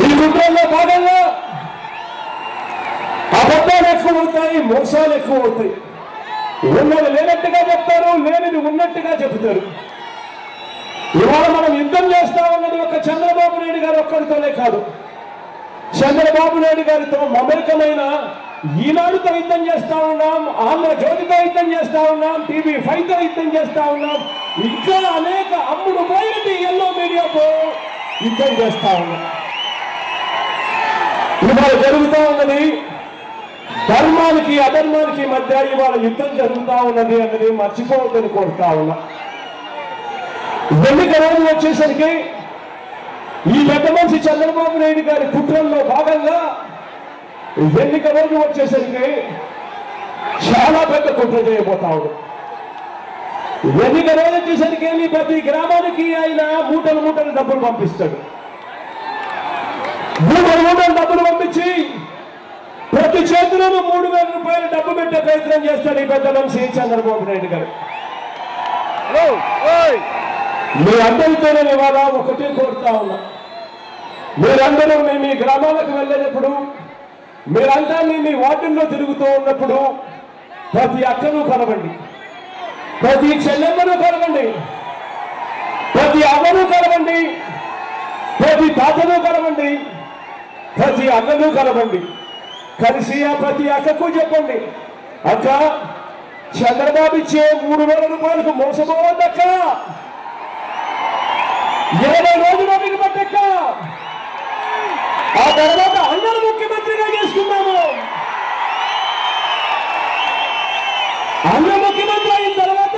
ఈ కుట్రల్లో భాగంగా అబద్ధాలు ఎక్కువ అవుతాయి, మోసాలు ఎక్కువ అవుతాయి. ఉన్నది లేనట్టుగా చెప్తారు, లేనిది ఉన్నట్టుగా చెబుతారు. ఇవాళ మనం యుద్ధం చేస్తా ఉన్నది ఒక చంద్రబాబు నాయుడు గారు ఒక్కరితోనే కాదు. చంద్రబాబు నాయుడు గారితో మమేకమైన ఈనాడుతో యుద్ధం చేస్తా ఉన్నాం, ఆంధ్రజ్యోతితో యుద్ధం చేస్తా ఉన్నాం, TV5తో యుద్ధం చేస్తా ఉన్నాం, ఇంకా అనేక అమ్ముడు పోయినది ఎల్లో మీడియాతో యుద్ధం చేస్తా ఉన్నాం. ఇవాళ జరుగుతూ ఉన్నది ధర్మానికి అధర్మానికి మధ్య ఇవాళ యుద్ధం జరుగుతూ ఉన్నది అన్నది మర్చిపోవద్దని కోరుతా ఉన్నా. ఎన్నిక రోజు వచ్చేసరికి ఈ పెద్ద మనిషి చంద్రబాబు నాయుడు గారి కుట్రల్లో భాగంగా ఎన్నిక రోజు వచ్చేసరికి చాలా పెద్ద కుట్ర చేయబోతా ఉన్నాడు. ఎన్నిక రోజు వచ్చేసరికి ప్రతి గ్రామానికి ఆయన మూటలు మూటలు డబ్బులు పంపిస్తాడు. మూటలు డబ్బులు పంపించి ప్రతి చేతిలోనూ 3,000 రూపాయలు డబ్బు పెట్టే ప్రయత్నం చేస్తాడు ఈ పెద్ద మనిషి చంద్రబాబు నాయుడు గారు. మీ అందరితోనే ఇవాళ ఒకటే కోరుతా ఉన్నా, మీరందరూ మీ గ్రామాలకు వెళ్ళేటప్పుడు, మీరంతా మీ వార్డుల్లో తిరుగుతూ ఉన్నప్పుడు ప్రతి అక్కను కలవండి, ప్రతి చెల్లెమ్మను కలవండి, ప్రతి అమ్మను కలవండి, ప్రతి తాతను కలవండి, ప్రతి అన్నను కలవండి. కలిసి ఆ ప్రతి అక్కకు చెప్పండి, అక్క చంద్రబాబు ఇచ్చే 3,000 రూపాయలకు మోసపోవద్దక్క, 20 రోజులు మీకు పట్టక్క, ఆ తర్వాత అందరూ ముఖ్యమంత్రిగా చేసుకున్నాము. అన్న ముఖ్యమంత్రి అయిన తర్వాత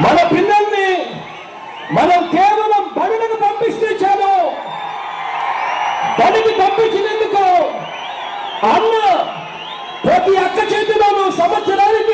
మన పిల్లల్ని మనం కేవలం బడులకు పంపిస్తే చాలు. బడికి పంపించినందుకు అన్న ప్రతి అక్క చేతిలోనూ సంవత్సరానికి